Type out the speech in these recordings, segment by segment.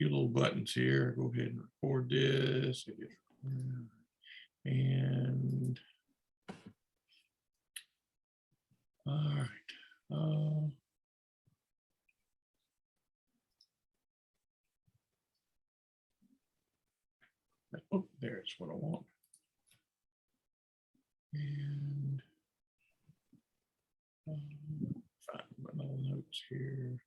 few little buttons here. Go ahead and record this. And all right. Oh, there's what I want. And find my little notes here.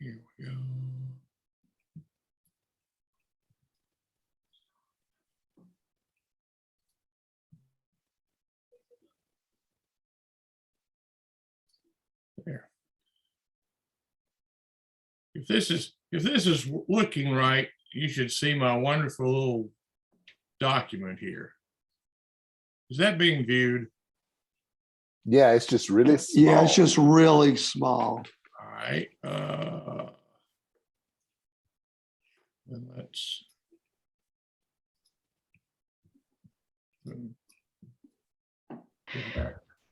Here we go. There. If this is looking right, you should see my wonderful little document here. Is that being viewed? Yeah, it's just really small. Yeah, it's just really small. All right. And let's.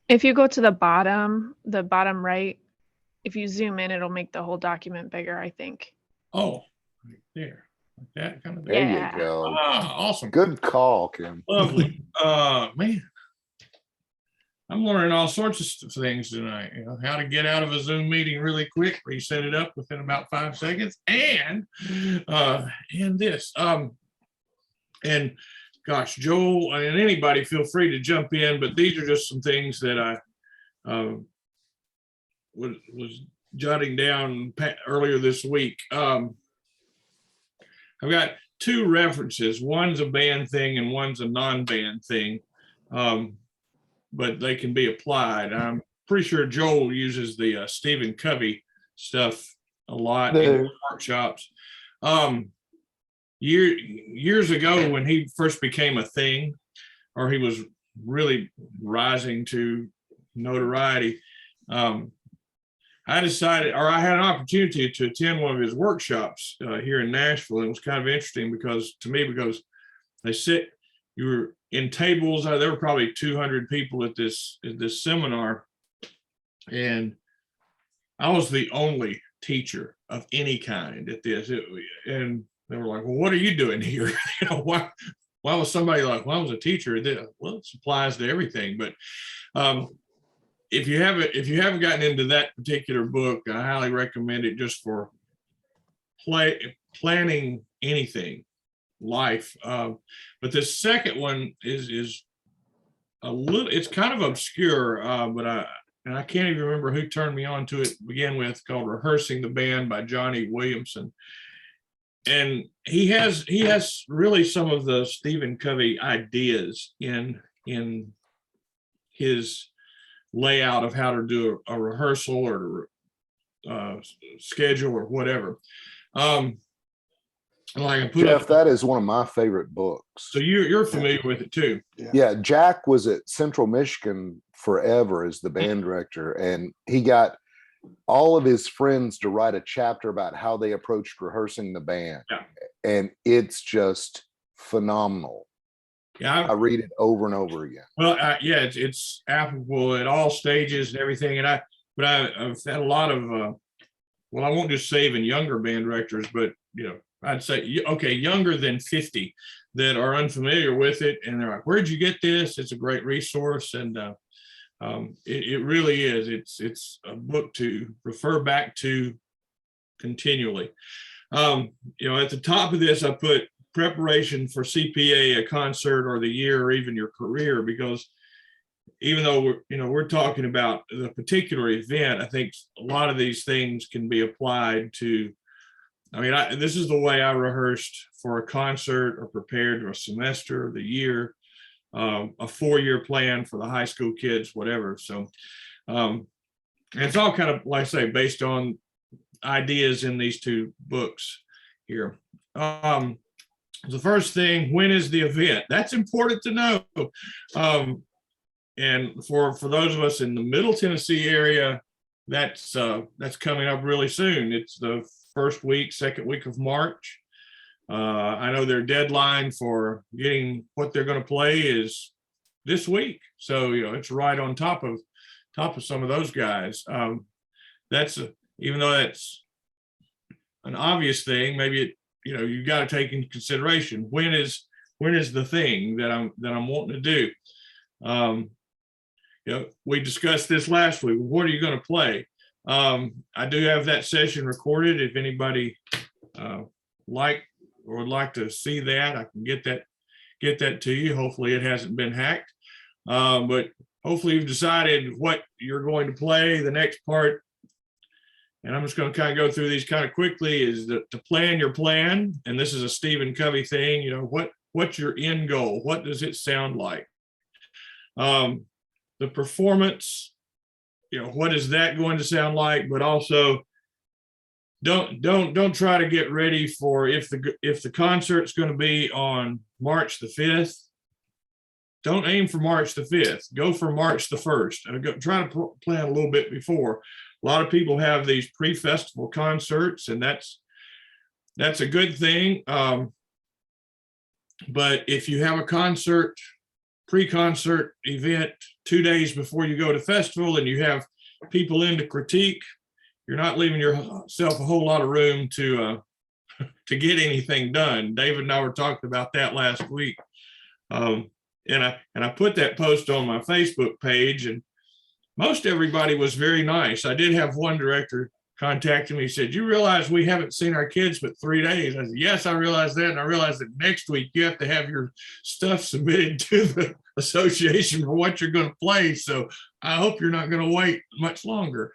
If you go to the bottom right, if you zoom in, it'll make the whole document bigger, I think. Oh, right there. Like that kind of thing. There Yeah. you go. Ah, awesome. Good call, Kim. Lovely. Man, I'm learning all sorts of things tonight. You know, how to get out of a Zoom meeting really quick, reset it up within about 5 seconds, and this. And gosh, Joel and anybody feel free to jump in, but these are just some things that I was jotting down earlier this week. I've got 2 references. One's a band thing and one's a non-band thing, but they can be applied. I'm pretty sure Joel uses the Stephen Covey stuff a lot in workshops. Years ago, when he first became a thing, or he was really rising to notoriety, I decided, or I had an opportunity to attend one of his workshops here in Nashville. It was kind of interesting because they you were in tables. There were probably 200 people at this seminar, and I was the only teacher of any kind at this. And they were like, "Well, what are you doing here?" You know, why was somebody like, "Well, I was a teacher." Well, it applies to everything, but if you haven't gotten into that particular book, I highly recommend it just for planning anything, life. But the second one is a little, it's kind of obscure, but I can't even remember who turned me on to it to begin with, called Rehearsing the Band by Johnny Williamson. And he has really some of the Stephen Covey ideas in his layout of how to do a rehearsal or schedule or whatever. Like I put Jeff, up, that is one of my favorite books. so you're familiar with it too. Yeah, Jack was at Central Michigan forever as the band director, and he got all of his friends to write a chapter about how they approached rehearsing the band. Yeah. And it's just phenomenal. Yeah, I read it over and over again. well, yeah, it's applicable at all stages and everything. And I've had a lot of, well, I won't just say even younger band directors, but I'd say, okay, younger than 50 that are unfamiliar with it, and they're like, "Where'd you get this?" It's a great resource, and it really is. It's a book to refer back to continually. At the top of this, I put preparation for CPA, a concert, or the year, or even your career, because even though we're talking about the particular event, I think a lot of these things can be applied to. This is the way I rehearsed for a concert, or prepared for a semester, the year, a 4-year plan for the high school kids, whatever. So and it's all kind of, like I say, based on ideas in these 2 books here. The first thing, when is the event? That's important to know. And for those of us in the Middle Tennessee area, that's coming up really soon. It's the first week, second week of March. I know their deadline for getting what they're going to play is this week. So, it's right on top of some of those guys. Even though that's an obvious thing, maybe you've got to take into consideration when is the thing that I'm wanting to do. We discussed this last week. What are you going to play? I do have that session recorded. If anybody would like to see that, I can get that to you. Hopefully it hasn't been hacked. But hopefully you've decided what you're going to play. The next part, and I'm just going to kind of go through these kind of quickly, is to plan your plan. And this is a Stephen Covey thing. What's your end goal? What does it sound like? The performance, what is that going to sound like? But also, don't try to get ready for if the concert's going to be on March the 5th. Don't aim for March the 5th. Go for March the 1st. And try to plan a little bit before. A lot of people have these pre-festival concerts, and that's a good thing. But if you have a pre-concert event 2 days before you go to festival, and you have people in to critique, you're not leaving yourself a whole lot of room to get anything done. David and I were talking about that last week. And I put that post on my Facebook page, and most everybody was very nice. I did have one director contact me. He said, "You realize we haven't seen our kids but 3 days?" I said, "Yes, I realize that. And I realize that next week you have to have your stuff submitted to the association for what you're going to play. So I hope you're not going to wait much longer."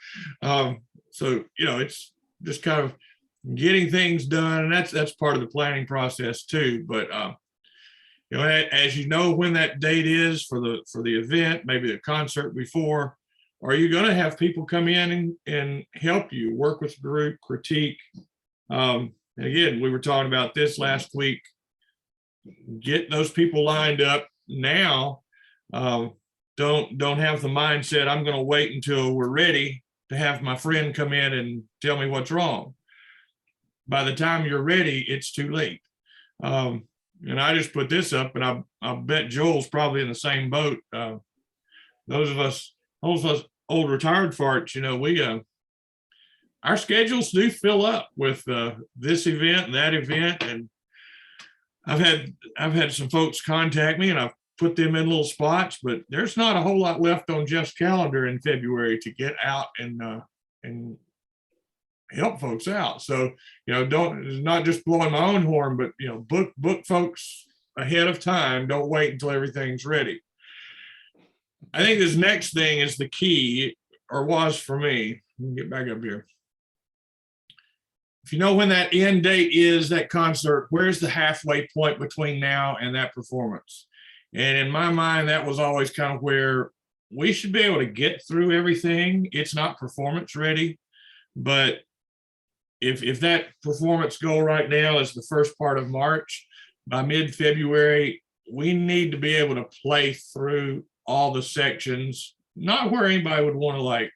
So, it's just kind of getting things done. And that's part of the planning process too. But, as you know, when that date is for the event, maybe the concert before, are you going to have people come in and help you work with the group, critique? And again, we were talking about this last week. Get those people lined up now. Don't have the mindset, I'm going to wait until we're ready to have my friend come in and tell me what's wrong. By the time you're ready, it's too late. And I just put this up, and I bet Joel's probably in the same boat. Those of us old retired farts, our schedules do fill up with this event, that event, and I've had some folks contact me, and I've put them in little spots, but there's not a whole lot left on Jeff's calendar in February to get out and help folks out. So, it's not just blowing my own horn, but, book folks ahead of time. Don't wait until everything's ready. I think this next thing is the key, or was for me. Let me get back up here. If you know when that end date is, that concert, where's the halfway point between now and that performance? And in my mind, that was always kind of where we should be able to get through everything. It's not performance ready, but if that performance goal right now is the first part of March, by mid-February, we need to be able to play through all the sections, not where anybody would want to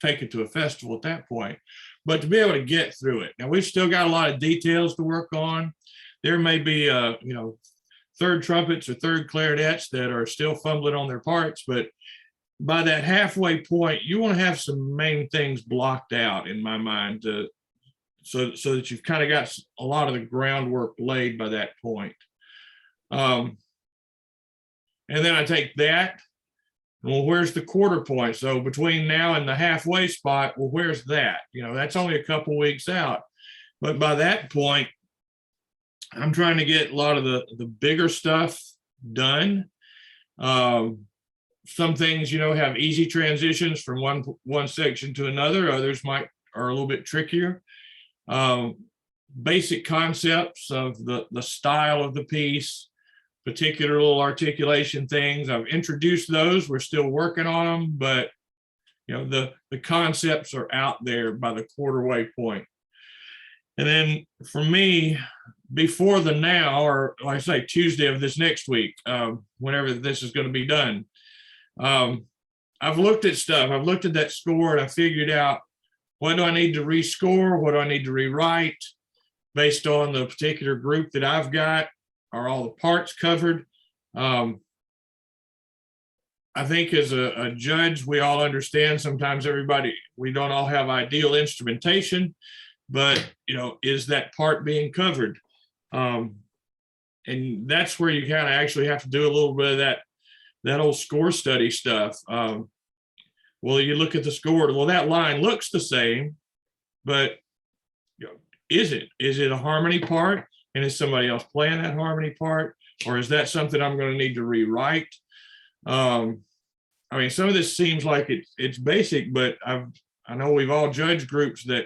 take it to a festival at that point, but to be able to get through it. Now, we've still got a lot of details to work on. There may be, third trumpets or third clarinets that are still fumbling on their parts, but by that halfway point, you want to have some main things blocked out, in my mind, so that you've kind of got a lot of the groundwork laid by that point. And then I take that, well, where's the quarter point? So between now and the halfway spot, well, where's that? That's only a couple weeks out. But by that point, I'm trying to get a lot of the bigger stuff done. Some things, have easy transitions from one section to another. Others are a little bit trickier. Basic concepts of the style of the piece, particular little articulation things. I've introduced those. We're still working on them, but the concepts are out there by the quarter-way point. And then for me, before the now, or like I say, Tuesday of this next week, whenever this is going to be done, I've looked at stuff. I've looked at that score, and I figured out what do I need to rescore? What do I need to rewrite based on the particular group that I've got? Are all the parts covered? I think as a judge, we all understand sometimes we don't all have ideal instrumentation, but is that part being covered? And that's where you kind of actually have to do a little bit of that old score study stuff. Well, you look at the score, well, that line looks the same, but is it a harmony part? And is somebody else playing that harmony part? Or is that something I'm going to need to rewrite? I mean, some of this seems like it's basic, but I know we've all judged groups that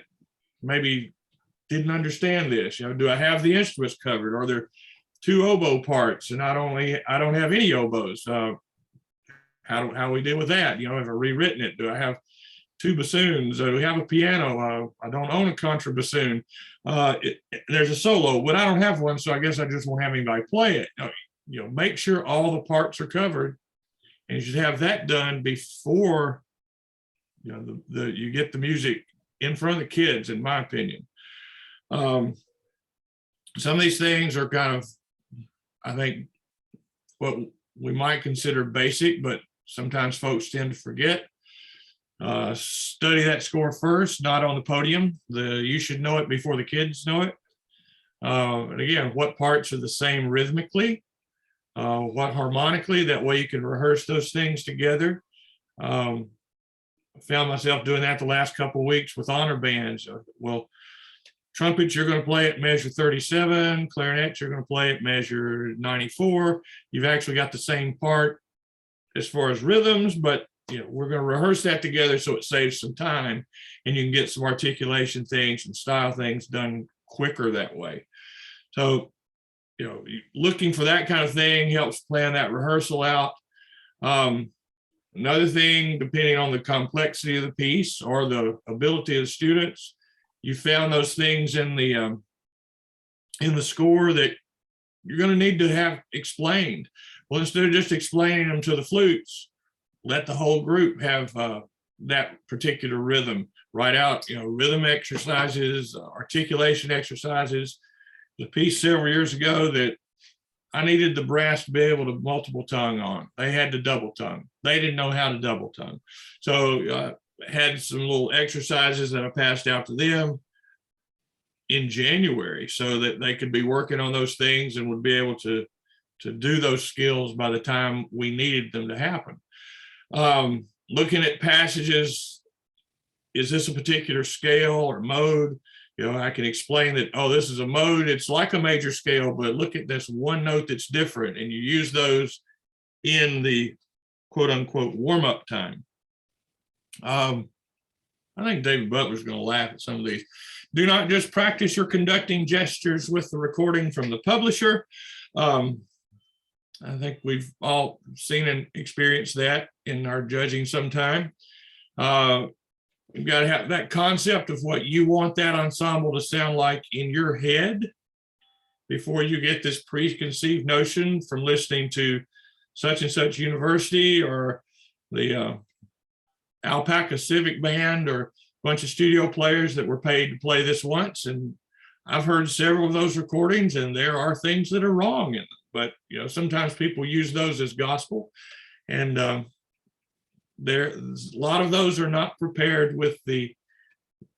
maybe didn't understand this. Do I have the instruments covered? Are there 2 oboe parts and I don't have any oboes? How do we deal with that? Have I rewritten it? Do I have 2 bassoons? Do we have a piano? I don't own a contrabassoon. There's a solo, but I don't have one, so I guess I just won't have anybody play it. Make sure all the parts are covered, and you should have that done before you get the music in front of the kids, in my opinion. Some of these things are kind of, I think, what we might consider basic, but sometimes folks tend to forget. Study that score first, not on the podium. You should know it before the kids know it. And again, what parts are the same rhythmically, what harmonically, that way you can rehearse those things together. I found myself doing that the last couple of weeks with honor bands. Well, trumpets, you're going to play at measure 37, clarinet, you're going to play at measure 94. You've actually got the same part as far as rhythms, but we're going to rehearse that together so it saves some time and you can get some articulation things and style things done quicker that way. So, looking for that kind of thing helps plan that rehearsal out. Another thing, depending on the complexity of the piece or the ability of the students, you found those things in the score that you're going to need to have explained. Well, instead of just explaining them to the flutes, let the whole group have that particular rhythm. Write out, rhythm exercises, articulation exercises. The piece several years ago that I needed the brass to be able to multiple tongue on. They had to double tongue. They didn't know how to double tongue. So had some little exercises that I passed out to them in January so that they could be working on those things and would be able to do those skills by the time we needed them to happen. Looking at passages, is this a particular scale or mode? I can explain that, this is a mode. It's like a major scale, but look at this one note that's different. And you use those in the quote unquote warm-up time. I think David Butler's going to laugh at some of these. Do not just practice your conducting gestures with the recording from the publisher. I think we've all seen and experienced that in our judging sometime. You've got to have that concept of what you want that ensemble to sound like in your head before you get this preconceived notion from listening to such and such university or the Alpaca Civic Band or a bunch of studio players that were paid to play this once. And I've heard several of those recordings, and there are things that are wrong in them. But sometimes people use those as gospel, and there's a lot of those are not prepared with the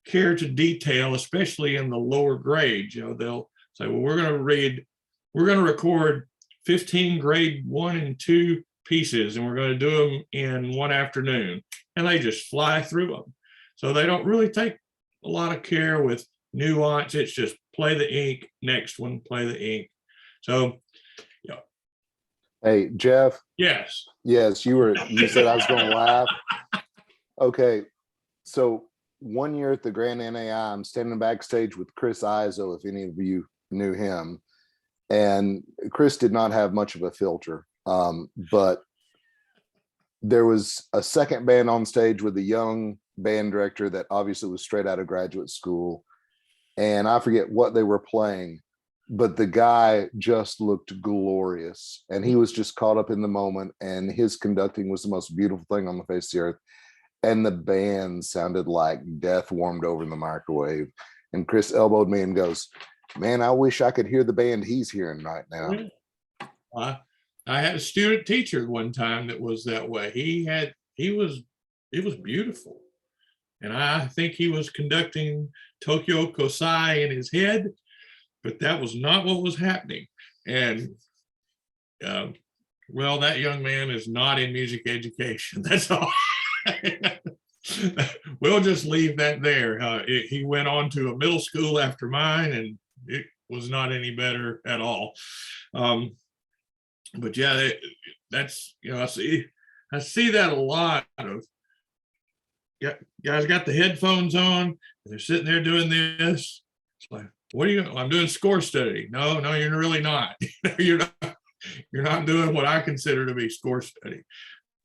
care to detail, especially in the lower grades. They'll say, well, we're going to record 15 grade 1 and 2 pieces, and we're going to do them in one afternoon, and they just fly through them. So they don't really take a lot of care with nuance. It's just play the ink, next one, play the ink. So, Hey, Jeff. Yes. Yes, you said I was going to laugh. Okay. So one year at the Grand NAI, I'm standing backstage with Chris Izo, if any of you knew him. And Chris did not have much of a filter. But there was a second band on stage with a young band director that obviously was straight out of graduate school. And I forget what they were playing, but the guy just looked glorious, and he was just caught up in the moment, and his conducting was the most beautiful thing on the face of the earth. and the band sounded like death warmed over in the microwave. And Chris elbowed me and goes, "Man, I wish I could hear the band he's hearing right now." I had a student teacher one time that was that way. It was beautiful. And I think he was conducting Tokyo Kosai in his head, but that was not what was happening. And well, that young man is not in music education. That's all. We'll just leave that there. He went on to a middle school after mine, and it was not any better at all. But yeah, that's, I see that a lot of guys got the headphones on, and they're sitting there doing this. It's like, what are you? I'm doing score study. No, you're really not. You're not doing what I consider to be score study.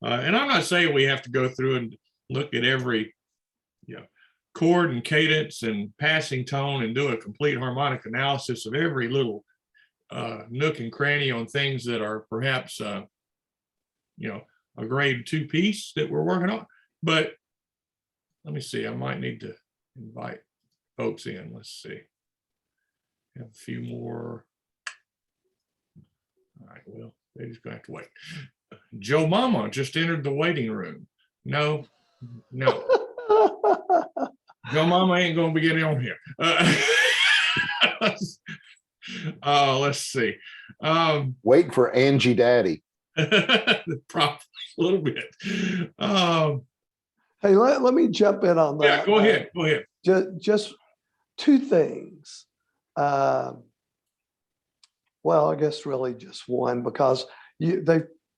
And I'm not saying we have to go through and look at every chord and cadence and passing tone and do a complete harmonic analysis of every little nook and cranny on things that are perhaps a grade 2 piece that we're working on. But let me see, I might need to invite folks in. Let's see. Have a few more. All right, well, they're just gonna have to wait. Joe Mama just entered the waiting room. No. Joe Mama ain't gonna be getting on here. Let's see. Wait for Angie Daddy. Probably a little bit. Hey, let me jump in on that. Yeah, go ahead. Just two things. Well, I guess really just one, because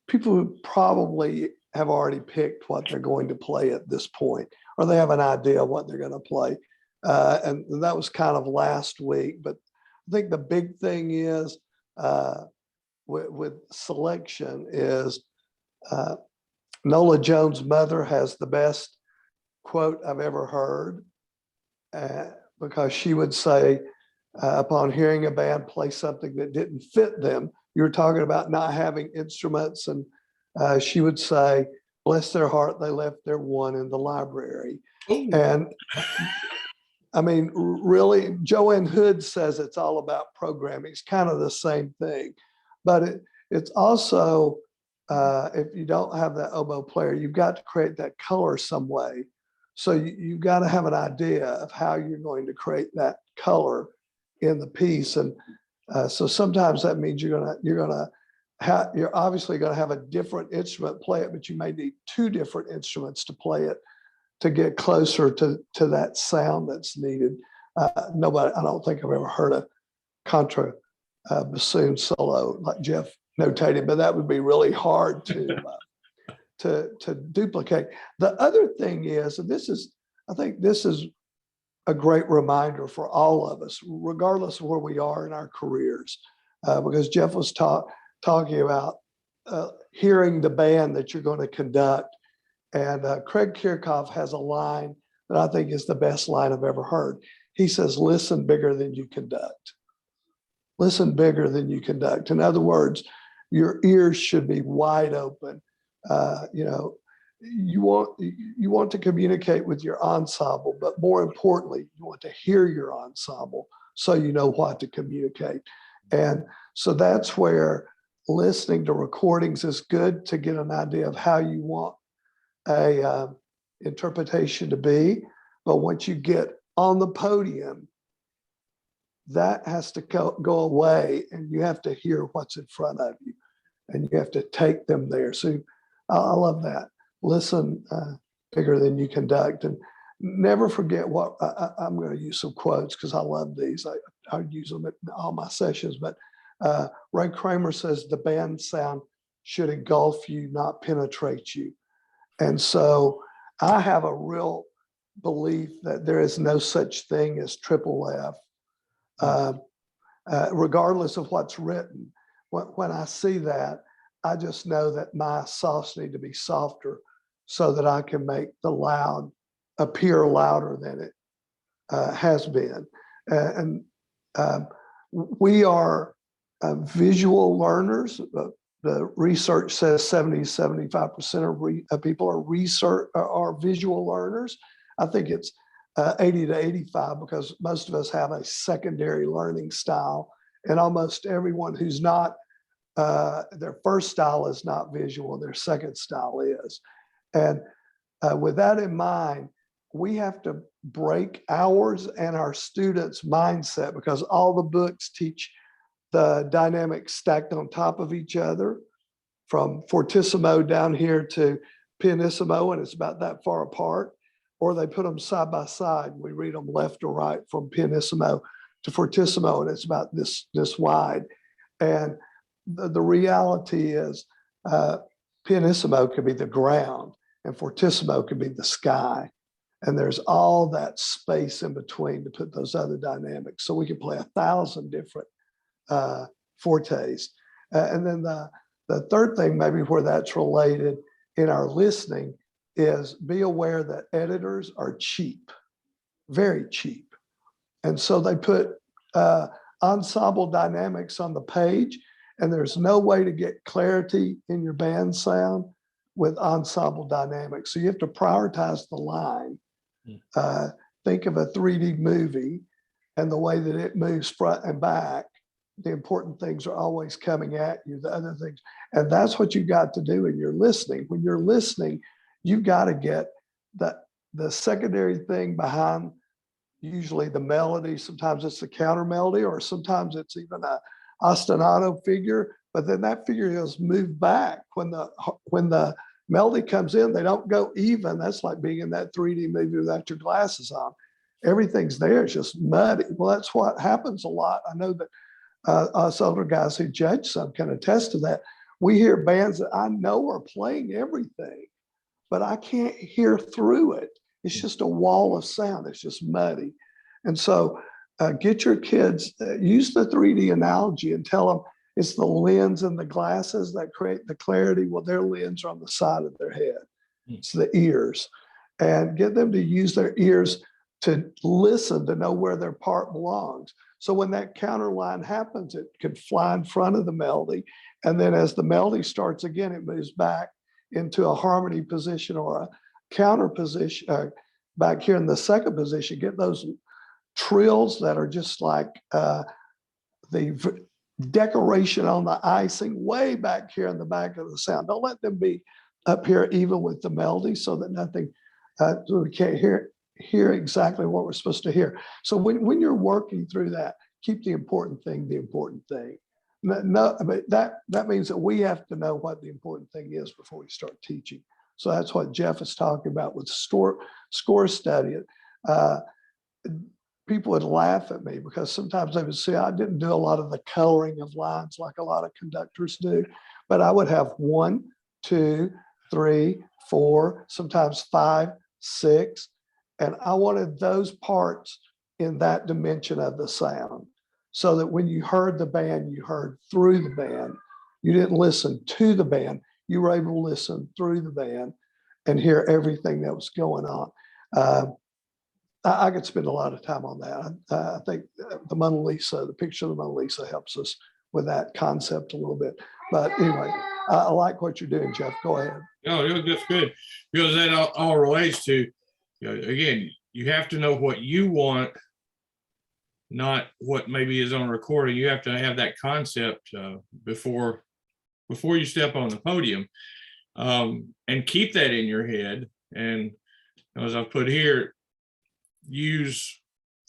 people probably have already picked what they're going to play at this point, or they have an idea of what they're going to play. And that was kind of last week. But I think the big thing is with selection is Nola Jones' mother has the best quote I've ever heard, because she would say, upon hearing a band play something that didn't fit them, you were talking about not having instruments, and she would say, bless their heart, they left their one in the library. Ooh. And I mean, really, Joanne Hood says it's all about programming. It's kind of the same thing, but it's also, if you don't have that oboe player, you've got to create that color some way. So you've got to have an idea of how you're going to create that color in the piece. And so sometimes that means you're obviously going to have a different instrument play it, but you may need two different instruments to play it to get closer to that sound that's needed. I don't think I've ever heard a contra bassoon solo like Jeff notated, but that would be really hard to duplicate. The other thing is, and I think this is a great reminder for all of us, regardless of where we are in our careers, because Jeff was talking about hearing the band that you're going to conduct. And Craig Kirchhoff has a line that I think is the best line I've ever heard. He says, listen bigger than you conduct. Listen bigger than you conduct. In other words, your ears should be wide open. You want to communicate with your ensemble, but more importantly, you want to hear your ensemble so you know what to communicate. And so that's where listening to recordings is good to get an idea of how you want a interpretation to be. But once you get on the podium, that has to go away, and you have to hear what's in front of you, and you have to take them there. So I love that. Listen bigger than you conduct, and never forget what I'm going to use some quotes because I love these. I use them at all my sessions. But Ray Kramer says the band sound should engulf you, not penetrate you. And so I have a real belief that there is no such thing as triple F, regardless of what's written. When I see that, I just know that my softs need to be softer so that I can make the loud appear louder than it has been. And we are visual learners, the research says 70-75% of people are visual learners. I think it's 80 to 85 because most of us have a secondary learning style, and almost everyone who's not, their first style is not visual, their second style is. And with that in mind, we have to break ours and our students' mindset, because all the books teach the dynamics stacked on top of each other, from fortissimo down here to pianissimo, and it's about that far apart, or they put them side by side. We read them left to right from pianissimo to fortissimo, and it's about this wide. And the reality is pianissimo could be the ground and fortissimo could be the sky. And there's all that space in between to put those other dynamics. So we can play 1,000 different fortes. And then the third thing, maybe where that's related in our listening, is be aware that editors are cheap, very cheap. And so they put ensemble dynamics on the page, and there's no way to get clarity in your band sound with ensemble dynamics. So you have to prioritize the line. Think of a 3D movie and the way that it moves front and back. The important things are always coming at you, the other things. And that's what you got to do in your listening. When you're listening, you got to get the secondary thing behind usually the melody. Sometimes it's the counter melody, or sometimes it's even a ostinato figure, but then that figure is moved back. When the melody comes in, they don't go even. That's like being in that 3D movie without your glasses on. Everything's there, it's just muddy. Well, that's what happens a lot. I know that us older guys who judge some can attest to that. We hear bands that I know are playing everything, but I can't hear through it. It's just a wall of sound. It's just muddy. And so get your kids, use the 3D analogy and tell them it's the lens and the glasses that create the clarity. Well, their lens are on the side of their head. It's the ears. And get them to use their ears to listen, to know where their part belongs. So when that counter line happens, it could fly in front of the melody. And then as the melody starts again, it moves back into a harmony position or a counter position. Back here in the second position, get those trills that are just like the decoration on the icing way back here in the back of the sound. Don't let them be up here even with the melody, so that nothing, so we can't hear exactly what we're supposed to hear. So when you're working through that, keep the important thing the important thing. No, but that means that we have to know what the important thing is before we start teaching. So that's what Jeff is talking about with score study. People would laugh at me because sometimes they would say I didn't do a lot of the coloring of lines like a lot of conductors do, but I would have 1, 2, 3, 4, sometimes 5, 6, and I wanted those parts in that dimension of the sound, so that when you heard the band, you heard through the band. You didn't listen to the band. You were able to listen through the band and hear everything that was going on. I could spend a lot of time on that. I think the Mona Lisa, the picture of the Mona Lisa helps us with that concept a little bit. But anyway, I like what you're doing, Jeff. Go ahead. No, that's good, because that all relates to, again, you have to know what you want, not what maybe is on recording. You have to have that concept before you step on the podium, and keep that in your head. And as I've put here, use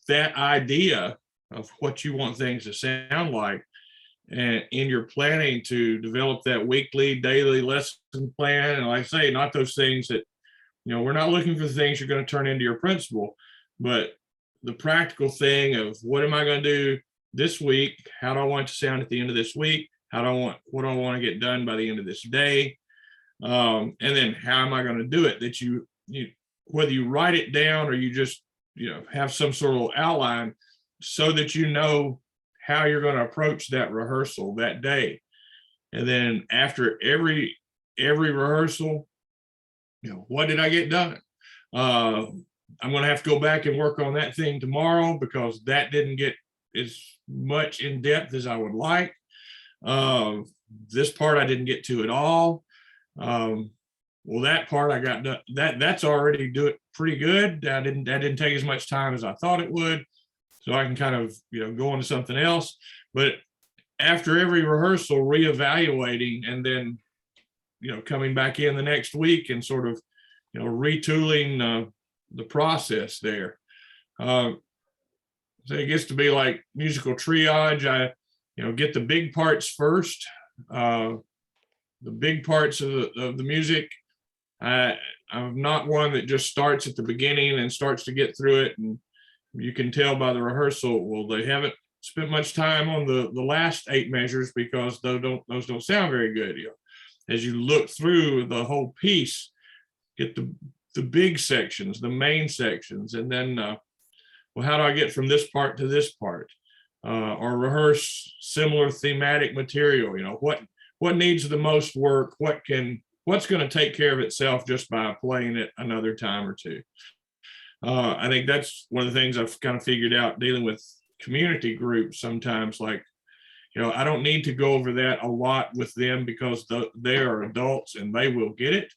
that idea of what you want things to sound like, and in your planning to develop that weekly, daily lesson plan. And like I say, not those things that, we're not looking for things you're going to turn into your principal, but the practical thing of what am I going to do this week? How do I want it to sound at the end of this week? What do I want to get done by the end of this day? And then how am I going to do it? That you whether you write it down or you just, have some sort of outline, so that you know how you're going to approach that rehearsal that day. And then after every rehearsal, what did I get done? I'm going to have to go back and work on that thing tomorrow because that didn't get as much in depth as I would like. this part I didn't get to at all. Well, that part I got done. That's already do it pretty good. That didn't take as much time as I thought it would. So I can kind of, go into something else. But after every rehearsal, reevaluating and then, coming back in the next week and sort of, retooling the process there. So it gets to be like musical triage. I, get the big parts first. The big parts of the music. I'm not one that just starts at the beginning and starts to get through it. And you can tell by the rehearsal, well, they haven't spent much time on the last 8 measures because those don't sound very good. As you look through the whole piece, get the big sections, the main sections, and then, well, how do I get from this part to this part? Or rehearse similar thematic material. What needs the most work? What's going to take care of itself just by playing it another time or two? I think that's one of the things I've kind of figured out dealing with community groups sometimes. Like, I don't need to go over that a lot with them because they are adults and they will get it.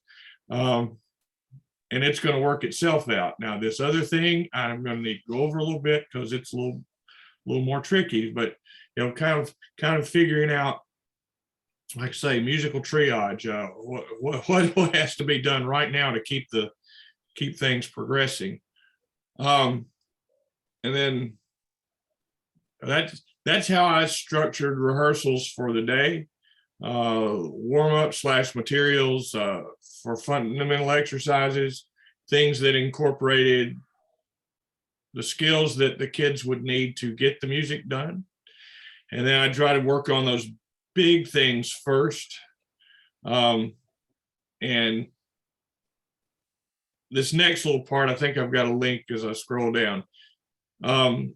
And it's going to work itself out. Now, this other thing I'm going to need to go over a little bit because it's a little more tricky, but kind of figuring out, like I say, musical triage. What has to be done right now to keep things progressing, and then that's how I structured rehearsals for the day. Warm up / materials for fundamental exercises, things that incorporated the skills that the kids would need to get the music done. And then I try to work on those big things first. And this next little part, I think I've got a link as I scroll down. That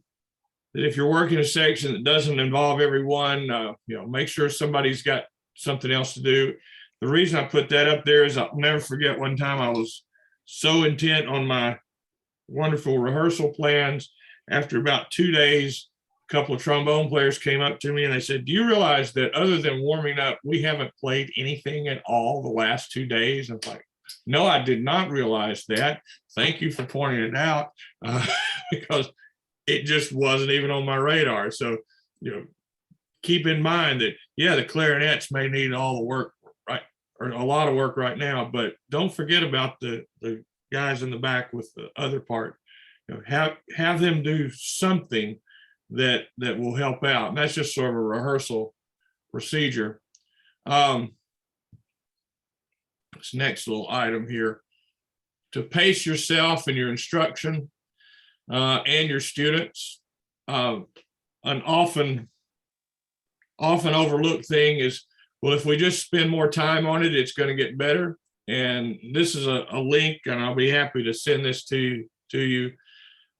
if you're working a section that doesn't involve everyone, make sure somebody's got something else to do. The reason I put that up there is I'll never forget one time I was so intent on my wonderful rehearsal plans. After about 2 days, a couple of trombone players came up to me and they said, "Do you realize that other than warming up, we haven't played anything at all the last 2 days?" I'm like, "No, I did not realize that. Thank you for pointing it out," because it just wasn't even on my radar. So, keep in mind that, yeah, the clarinets may need all the work, right, or a lot of work right now, but don't forget about the guys in the back with the other part. Have them do something that will help out. And that's just sort of a rehearsal procedure. This next little item here, to pace yourself and your instruction and your students. An often overlooked thing is, well, if we just spend more time on it, it's going to get better. And this is a link, and I'll be happy to send this to you,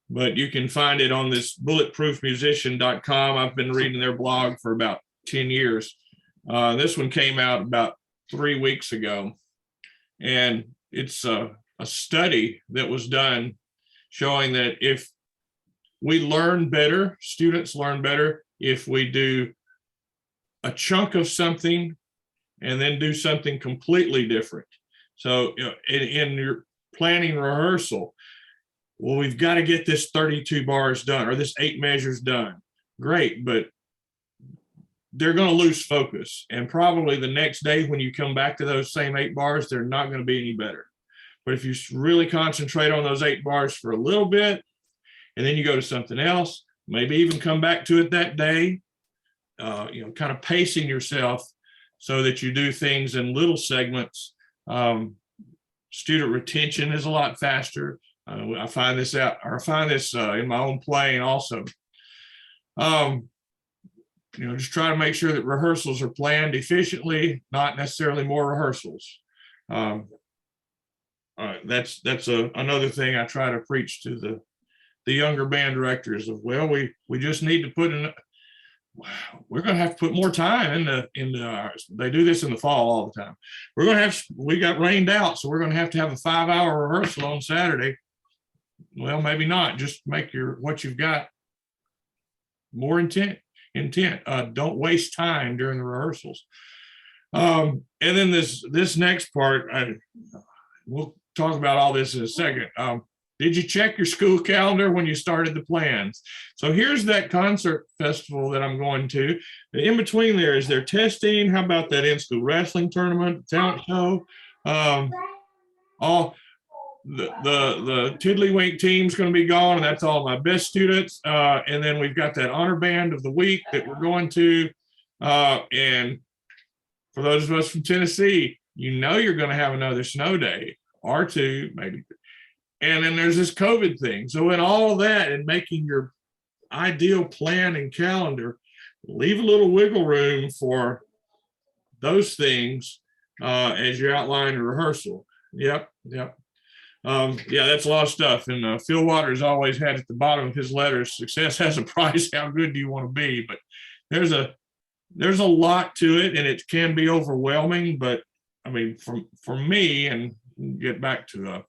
but you can find it on this bulletproofmusician.com. I've been reading their blog for about 10 years. This one came out about 3 weeks ago, and it's a study that was done showing that if we learn better, students learn better if we do a chunk of something and then do something completely different. So in your planning rehearsal, well, we've got to get this 32 bars done or this 8 measures done. Great, but they're going to lose focus. And probably the next day when you come back to those same 8 bars, they're not going to be any better. But if you really concentrate on those 8 bars for a little bit, and then you go to something else, maybe even come back to it that day, kind of pacing yourself so that you do things in little segments. Student retention is a lot faster. I find this out, or I find this in my own playing also. Just try to make sure that rehearsals are planned efficiently, not necessarily more rehearsals. That's another thing I try to preach to the younger band directors of, well, we just need to put in, we're going to have to put more time into ours. They do this in the fall all the time. We got rained out, so we're going to have a 5-hour rehearsal on Saturday. Well, maybe not. Just make what you've got more intent. Don't waste time during the rehearsals. And then this next part, we'll talk about all this in a second. Did you check your school calendar when you started the plans? So here's that concert festival that I'm going to. In between there, is there testing? How about that in-school wrestling tournament, talent show? All the Tiddlywink team's going to be gone, and that's all my best students. And then we've got that honor band of the week that we're going to. And for those of us from Tennessee, you know you're going to have another snow day or two, maybe. And then there's this COVID thing. So in all of that and making your ideal plan and calendar, leave a little wiggle room for those things as you outline your rehearsal. Yep. Yeah, that's a lot of stuff. And Phil Waters always had at the bottom of his letters, success has a price. How good do you want to be? But there's a lot to it, and it can be overwhelming. But I mean, for me, and get back to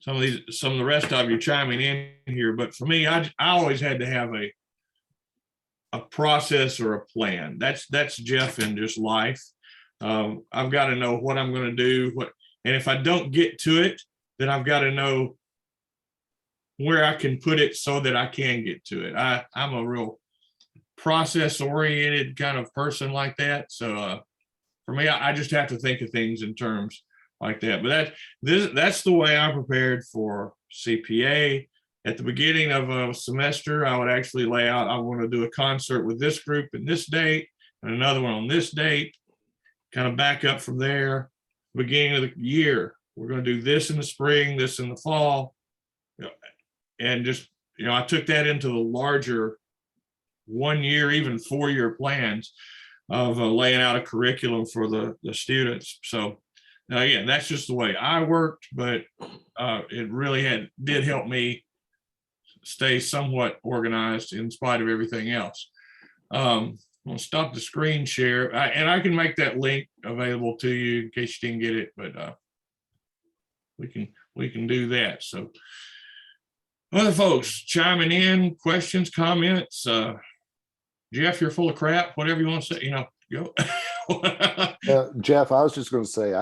some of the rest of you chiming in here, but for me, I always had to have a process or a plan. That's Jeff in just life. I've got to know what I'm going to do, and if I don't get to it, then I've got to know where I can put it so that I can get to it. I'm a real process oriented kind of person like that. So for me, I just have to think of things in terms like that. But that's the way I prepared for CPA. At the beginning of a semester, I would actually lay out, I want to do a concert with this group in this date and another one on this date, kind of back up from there. Beginning of the year, we're going to do this in the spring, this in the fall. And just, I took that into the larger 1 year, even 4 year plans of laying out a curriculum for the students. So now, again, that's just the way I worked, but it really did help me stay somewhat organized in spite of everything else. I'm gonna stop the screen share, and I can make that link available to you in case you didn't get it, but we can do that. So other folks chiming in, questions, comments. Jeff, you're full of crap, whatever you want to say, go. Jeff, I was just going to say,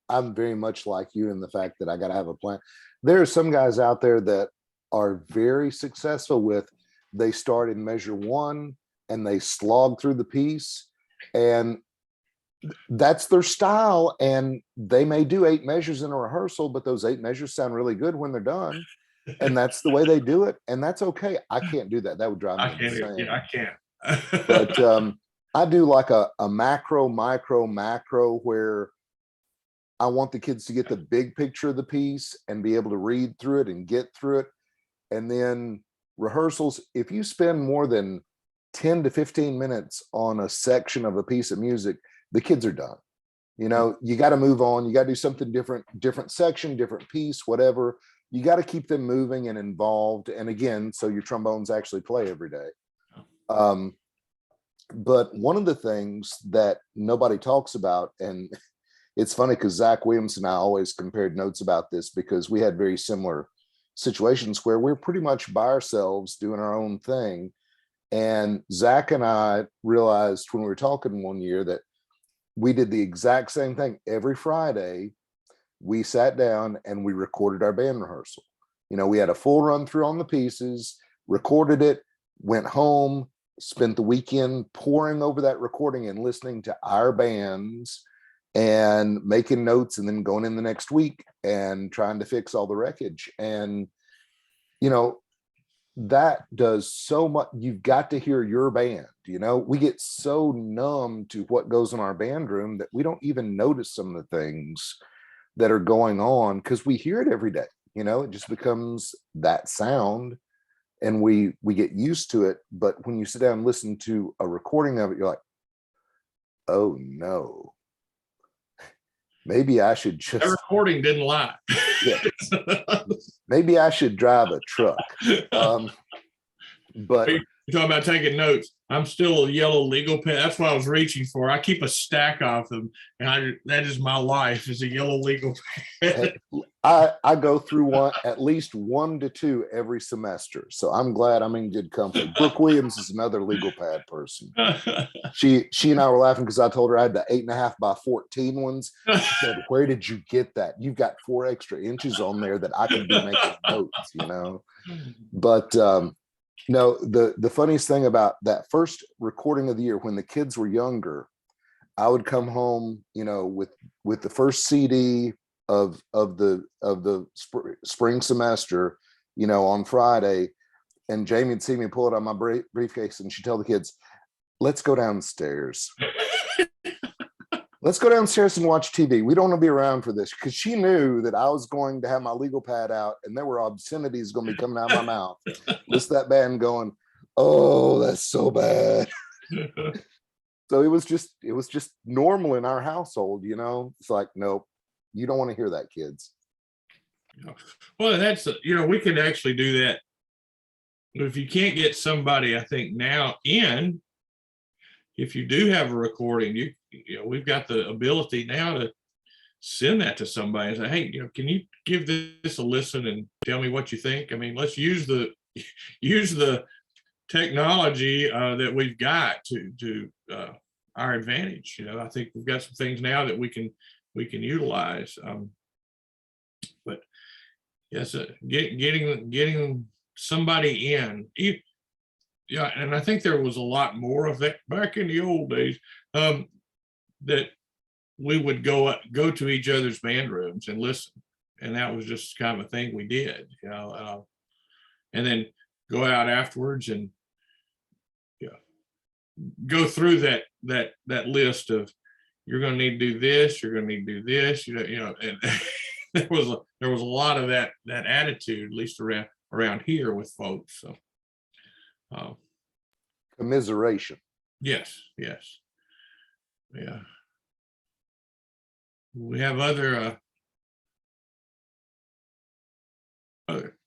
I'm very much like you in the fact that I got to have a plan. There are some guys out there that are very successful with, they start in measure 1 and they slog through the piece, and that's their style. And they may do 8 measures in a rehearsal, but those 8 measures sound really good when they're done. And that's the way they do it. And that's okay. I can't do that. That would drive me insane. Yeah, I can't. But I do like a macro, micro, macro, where I want the kids to get the big picture of the piece and be able to read through it and get through it. And then rehearsals, if you spend more than 10 to 15 minutes on a section of a piece of music, the kids are done. You got to move on. You got to do something different section, different piece, whatever. You got to keep them moving and involved. And again, so your trombones actually play every day. But one of the things that nobody talks about, and it's funny because Zach Williamson and I always compared notes about this, because we had very similar situations where we're pretty much by ourselves doing our own thing. And Zach and I realized when we were talking one year that we did the exact same thing. Every Friday, we sat down and we recorded our band rehearsal. We had a full run through on the pieces, recorded it, went home, spent the weekend poring over that recording and listening to our bands and making notes, and then going in the next week and trying to fix all the wreckage. And, that does so much. You've got to hear your band. We get so numb to what goes in our band room that we don't even notice some of the things that are going on because we hear it every day. It just becomes that sound, and we get used to it. But when you sit down and listen to a recording of it, you're like, oh no, maybe I should just. That recording didn't lie. Yeah. Maybe I should drive a truck. But You're talking about taking notes. I'm still a yellow legal pen. That's what I was reaching for. I keep a stack of them, and that is my life, is a yellow legal pen. I go through at least 1 to 2 every semester. So I'm glad I'm in good company. Brooke Williams is another legal pad person. She and I were laughing because I told her I had the 8.5 by 14 ones. She said, "Where did you get that? You've got 4 extra inches on there that I could be making notes, you know." But no, the funniest thing about that first recording of the year, when the kids were younger, I would come home, you know, with the first CD of the spring semester, you know, on Friday, and Jamie would see me pull it on my briefcase, and she'd tell the kids, "Let's go downstairs. Let's go downstairs and watch TV. We don't want to be around for this," because she knew that I was going to have my legal pad out and there were obscenities going to be coming out of my mouth. Listen to that band going, "Oh, that's so bad." So it was just normal in our household, you know. It's like, nope, you don't want to hear that, kids. Well, that's, you know, we can actually do that. If you can't get somebody, I think now in, if you do have a recording, you know, we've got the ability now to send that to somebody and say, "Hey, you know, can you give this a listen and tell me what you think?" I mean, let's use the technology that we've got to our advantage. You know, I think we've got some things now that we can utilize. But yes, getting somebody in. Yeah, and I think there was a lot more of that back in the old days, that we would go to each other's band rooms and listen, and that was just kind of a thing we did, you know, and then go out afterwards and go through that list of, you're going to need to do this, you're going to need to do this, you know, and there was a lot of that attitude, at least around here with folks. So. Commiseration. Yes. Yeah. We have other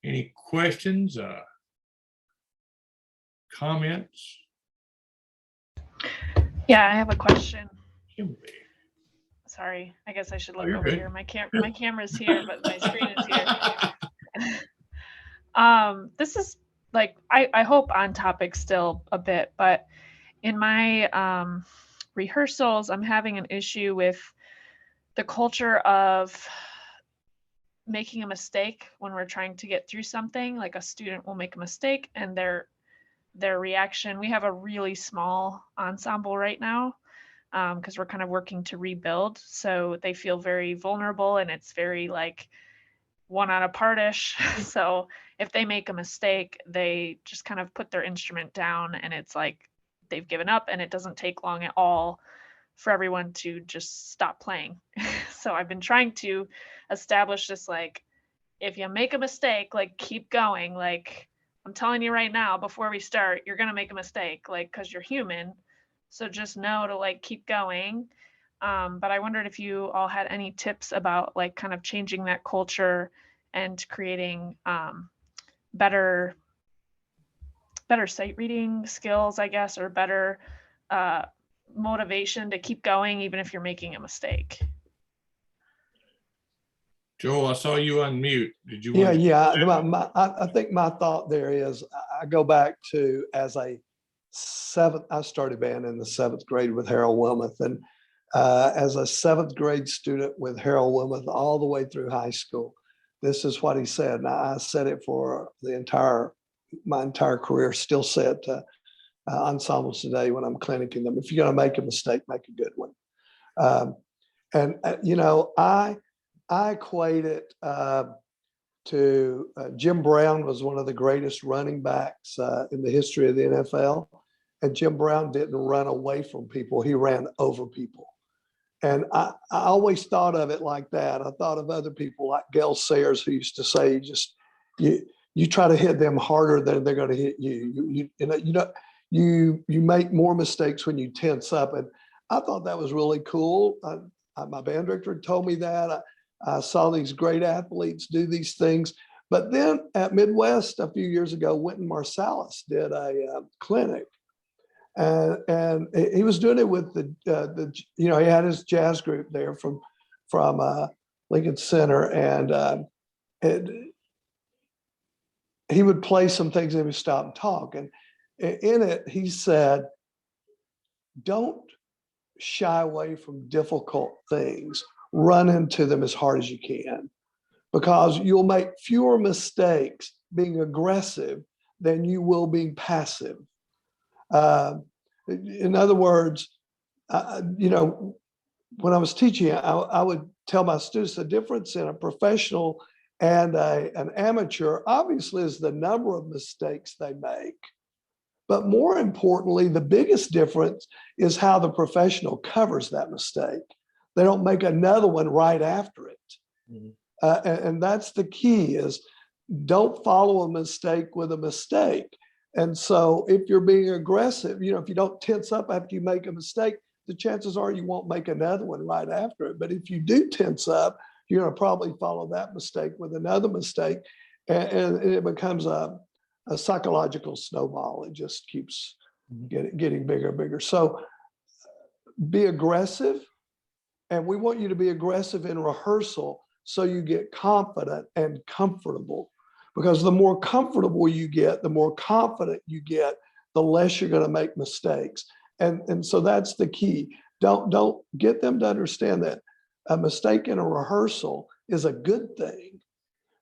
any questions, comments? Yeah, I have a question. Kimberly. Sorry, I guess I should look you're over good. here. My camera's here, but my screen is here. This is like, I hope on topic still a bit, but in my rehearsals, I'm having an issue with the culture of making a mistake when we're trying to get through something. Like a student will make a mistake and their reaction, we have a really small ensemble right now, because we're kind of working to rebuild. So they feel very vulnerable and it's very like one on a partish. So if they make a mistake, they just kind of put their instrument down and it's like they've given up, and it doesn't take long at all for everyone to just stop playing. So I've been trying to establish this, like, if you make a mistake, like, keep going. Like, I'm telling you right now, before we start, you're going to make a mistake, like, because you're human. So just know to like keep going. But I wondered if you all had any tips about like kind of changing that culture and creating better sight reading skills, I guess, or better motivation to keep going even if you're making a mistake. Joel, I saw you unmute. Did you? I think my thought there is, I go back to I started band in the 7th grade with Harold Wilmuth, and as a 7th grade student with Harold Wilmuth all the way through high school, this is what he said. And I said it for my entire career, still say it to ensembles today when I'm clinicking them. If you're going to make a mistake, make a good one. You know, I equate it to Jim Brown was one of the greatest running backs in the history of the NFL. And Jim Brown didn't run away from people, he ran over people. And I always thought of it like that. I thought of other people like Gail Sayers, who used to say, you try to hit them harder than they're going to hit you. You make more mistakes when you tense up. And I thought that was really cool. My band director told me that. I saw these great athletes do these things, But then at Midwest a few years ago, Wynton Marsalis did a clinic, and he was doing it with the he had his jazz group there from Lincoln Center, and he would play some things and he would stop and talk. And in it, he said, don't shy away from difficult things. Run into them as hard as you can, because you'll make fewer mistakes being aggressive than you will being passive. In other words, when I was teaching, I would tell my students the difference in a professional and an amateur obviously is the number of mistakes they make. But more importantly, the biggest difference is how the professional covers that mistake. They don't make another one right after it. Mm-hmm. And that's the key, is don't follow a mistake with a mistake. And so if you're being aggressive, if you don't tense up after you make a mistake, the chances are you won't make another one right after it. But if you do tense up, you're going to probably follow that mistake with another mistake. And it becomes a psychological snowball. It just keeps getting bigger and bigger. So be aggressive. And we want you to be aggressive in rehearsal so you get confident and comfortable. Because the more comfortable you get, the more confident you get, the less you're going to make mistakes. And so that's the key. Don't get them to understand that a mistake in a rehearsal is a good thing,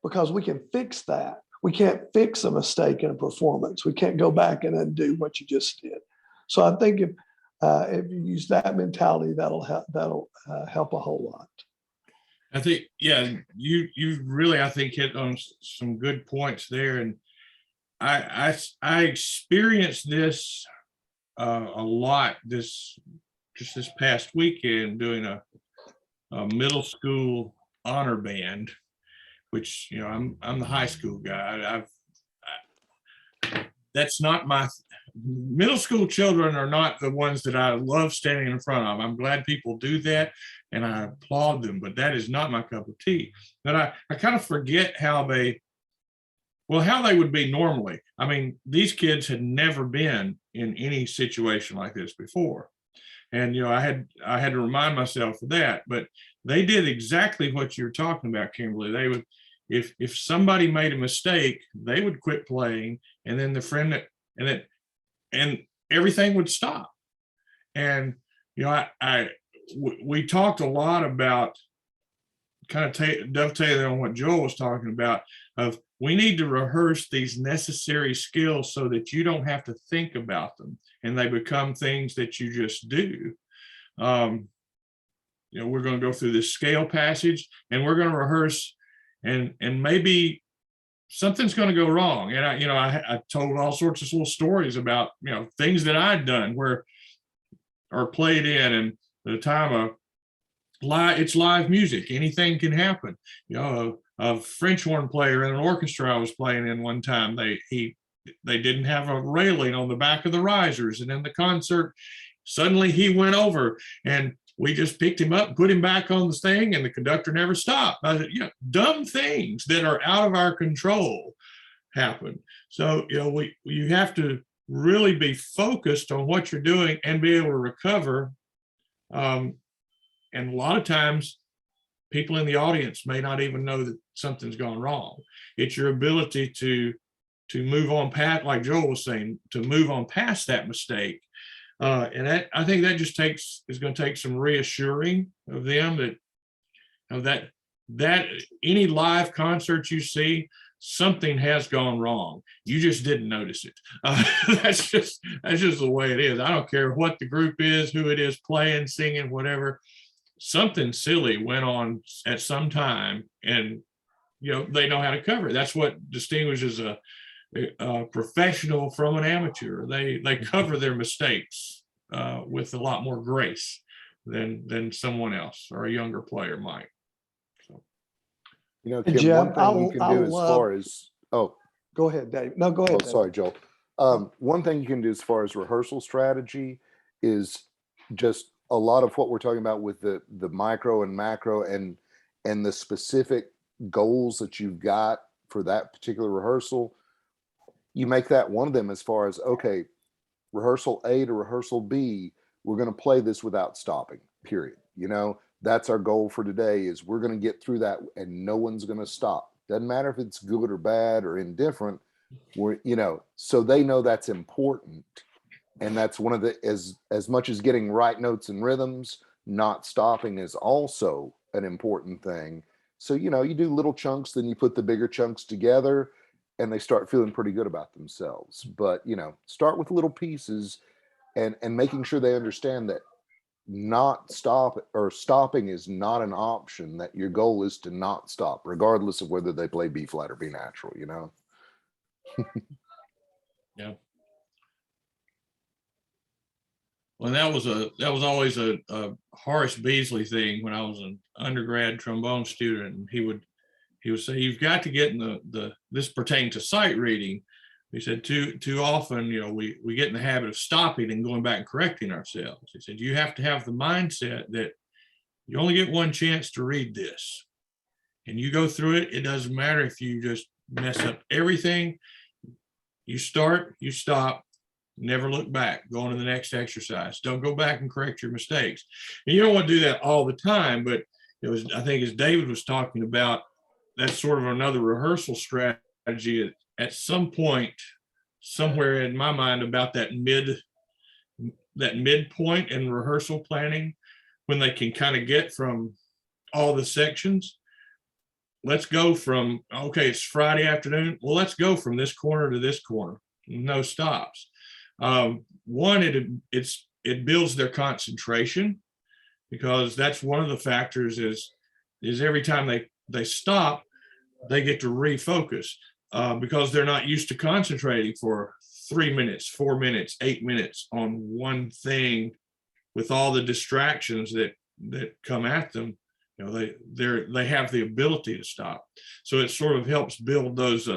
because we can fix that. We can't fix a mistake in a performance. We can't go back and undo what you just did. So I think if you use that mentality, that'll help a whole lot. I think, yeah, you really, I think, hit on some good points there. And I experienced this a lot this past weekend doing a middle school honor band, which, I'm the high school guy. That's not my middle school children are not the ones that I love standing in front of. I'm glad people do that and I applaud them, but that is not my cup of tea. But I kind of forget how they would be normally. I mean, these kids had never been in any situation like this before. And, I had to remind myself of that, but they did exactly what you're talking about, Kimberly. They would, if somebody made a mistake, they would quit playing, and then the friend and everything would stop. And, we talked a lot about, kind of dovetailing on what Joel was talking about, of we need to rehearse these necessary skills so that you don't have to think about them and they become things that you just do. We're going to go through this scale passage and we're going to rehearse, and maybe something's going to go wrong. And I told all sorts of little stories about, things that I'd done or played in, and the time of it's live music, anything can happen. A French horn player in an orchestra I was playing in one time, they didn't have a railing on the back of the risers, and in the concert suddenly he went over, and we just picked him up, put him back on the thing, and the conductor never stopped. I said, dumb things that are out of our control happen. So you have to really be focused on what you're doing and be able to recover. And a lot of times people in the audience may not even know that something's gone wrong. It's your ability to move on past, like Joel was saying, to move on past that mistake. And that, I think that just is going to take some reassuring of them that any live concert you see, something has gone wrong. You just didn't notice it. That's just the way it is. I don't care what the group is, who it is playing, singing, whatever. Something silly went on at some time, and they know how to cover it. That's what distinguishes a professional from an amateur. They cover their mistakes with a lot more grace than someone else or a younger player might. So, Kim, Jim, one thing you can do as far as go ahead, Dave. No, go ahead. Oh, sorry, Joel. One thing you can do as far as rehearsal strategy is just a lot of what we're talking about with the micro and macro and the specific goals that you've got for that particular rehearsal, you make that one of them as far as, okay, rehearsal A to rehearsal B, we're going to play this without stopping, period. You know, that's our goal for today, is we're going to get through that and no one's going to stop. Doesn't matter if it's good or bad or indifferent. We're, you know, so they know that's important. And that's one of the, as much as getting right notes and rhythms, not stopping is also an important thing. So, you know, you do little chunks, then you put the bigger chunks together and they start feeling pretty good about themselves. But, you know, start with little pieces and making sure they understand that stopping is not an option, that your goal is to not stop, regardless of whether they play B flat or B natural, you know? Yeah. Well, that was always a Horace Beasley thing when I was an undergrad trombone student. And he would say, you've got to get in this pertained to sight reading. He said, too often, you know, we get in the habit of stopping and going back and correcting ourselves. He said, you have to have the mindset that you only get one chance to read this. And you go through it. It doesn't matter if you just mess up everything. You start, you stop, never look back, go on to the next exercise. Don't go back and correct your mistakes. And you don't want to do that all the time, but it was, I think as David was talking about, that's sort of another rehearsal strategy at some point, somewhere in my mind, about that midpoint in rehearsal planning, when they can kind of get from all the sections. Let's go from, okay, it's Friday afternoon. Well, let's go from this corner to this corner. No stops. One, it builds their concentration, because that's one of the factors is every time they stop, they get to refocus, because they're not used to concentrating for 3 minutes, 4 minutes, 8 minutes on one thing with all the distractions that come at them. You know, they have the ability to stop. So it sort of helps build those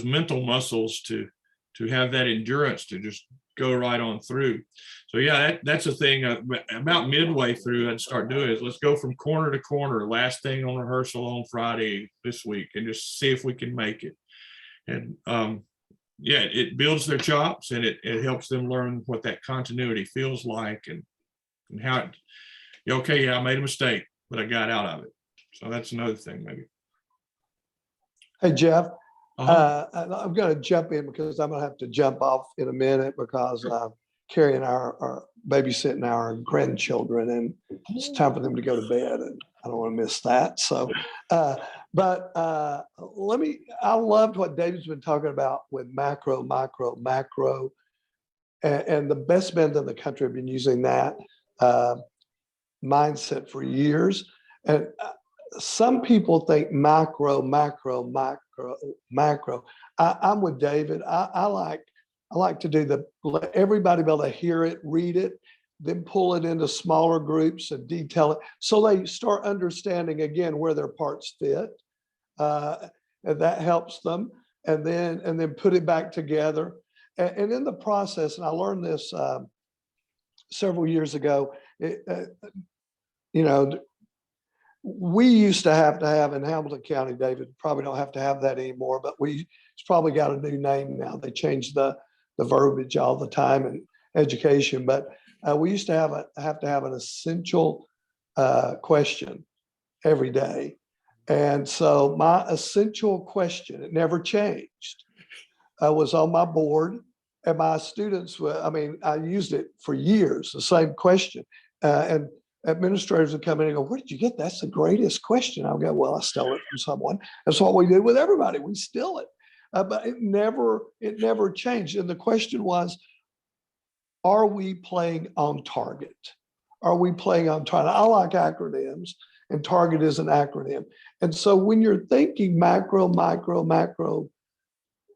mental muscles to have that endurance to just go right on through. So yeah, that's a thing about midway through I'd start doing is let's go from corner to corner, last thing on rehearsal on Friday this week, and just see if we can make it. And yeah, it builds their chops, and it helps them learn what that continuity feels like, and how okay, yeah, I made a mistake, but I got out of it. So that's another thing maybe. Hey, Jeff, I'm going to jump in because I'm going to have to jump off in a minute because carrying our babysitting our grandchildren, and it's time for them to go to bed, and I don't want to miss that. So, but I loved what David's been talking about with macro, and the best men in the country have been using that mindset for years. And some people think macro. I'm with David. I like to do let everybody be able to hear it, read it, then pull it into smaller groups and detail it, so they start understanding again where their parts fit, and that helps them. And then put it back together. And in the process, and I learned this several years ago. You know, we used to have in Hamilton County, David, probably don't have to have that anymore, but it's probably got a new name now. They change the verbiage all the time in education, but we used to have to have an essential question every day. And so my essential question, it never changed, was on my board, and my students, I used it for years, the same question. And administrators would come in and go, where did you get that? That's the greatest question. I'll go, well, I stole it from someone. That's what we do with everybody. We steal it. But it never changed. And the question was, are we playing on target? Are we playing on target? I like acronyms, and target is an acronym. And so when you're thinking macro,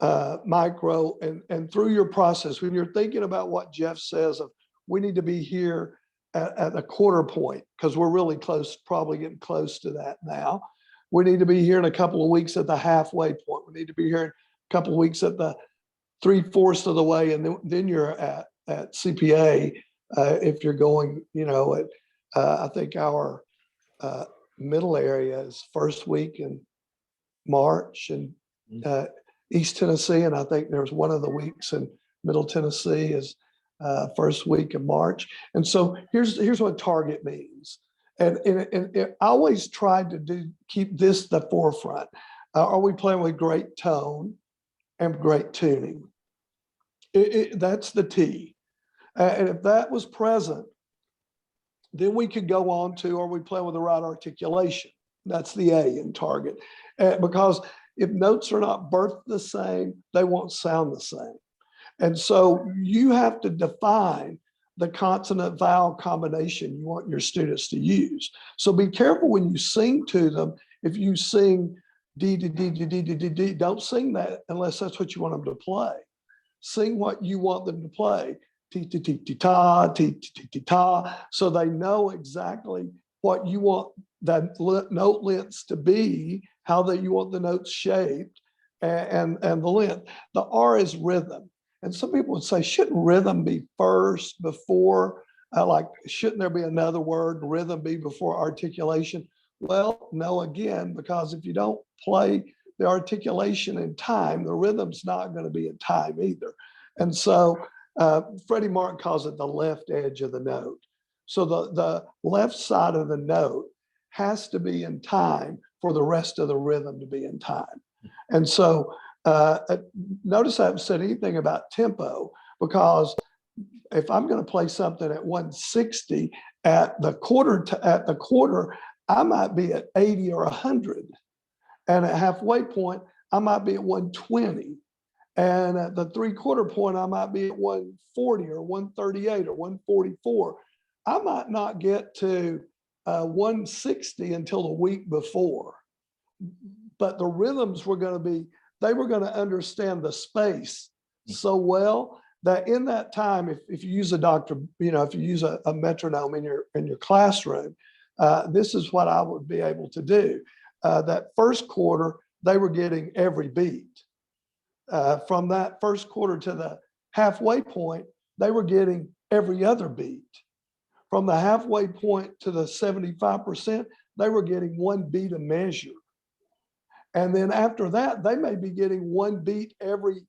and through your process, when you're thinking about what Jeff says of, we need to be here at a quarter point, because we're really close, probably getting close to that now. We need to be here in a couple of weeks at the halfway point. We need to be here in a couple of weeks at the 3/4 of the way, and then you're at CPA if you're going, you know, I think our middle area is first week in March, and East Tennessee, and I think there's one of the weeks in Middle Tennessee is first week of March. And so here's what target means. And I always tried to keep this the forefront. Are we playing with great tone and great tuning? That's the T. And if that was present, then we could go on to, are we playing with the right articulation? That's the A in target. Because if notes are not birthed the same, they won't sound the same. And so you have to define the consonant vowel combination you want your students to use. So be careful when you sing to them. If you sing D, D, D, D, D, D, D, D, don't sing that unless that's what you want them to play. Sing what you want them to play. T, T, T, T, ta, T, T, T, T, ta. So they know exactly what you want that note lengths to be, how that you want the notes shaped, and the length. The R is rhythm. And some people would say, shouldn't rhythm be first before, like, shouldn't there be another word, rhythm be before articulation? Well, no, again, because if you don't play the articulation in time, the rhythm's not going to be in time either. And so Freddie Martin calls it the left edge of the note. So the left side of the note has to be in time for the rest of the rhythm to be in time. And so notice I haven't said anything about tempo, because if I'm going to play something at 160 at the quarter, I might be at 80 or 100. And at halfway point, I might be at 120. And at the 3/4 point, I might be at 140 or 138 or 144. I might not get to 160 until the week before. But the rhythms were going to be, they were going to understand the space so well that in that time, if you use if you use a metronome in your classroom, this is what I would be able to do. That first quarter, they were getting every beat. From that first quarter to the halfway point, they were getting every other beat. From the halfway point to the 75%, they were getting one beat a measure. And then after that, they may be getting one beat every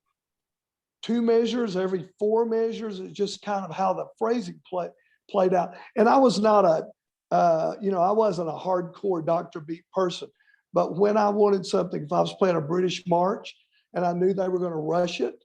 2 measures, every 4 measures. It's just kind of how the phrasing played out. And I was not I wasn't a hardcore Dr. Beat person, but when I wanted something, if I was playing a British march and I knew they were going to rush it,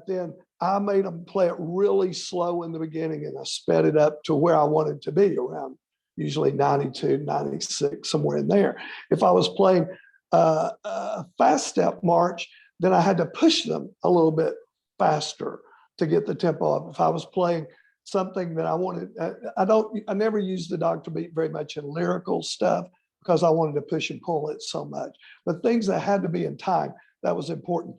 then I made them play it really slow in the beginning, and I sped it up to where I wanted to be, around usually 92, 96, somewhere in there. If I was playing a fast step march, then I had to push them a little bit faster to get the tempo up. If I was playing something that I wanted, I never used the Dr. Beat very much in lyrical stuff because I wanted to push and pull it so much. But things that had to be in time, that was important.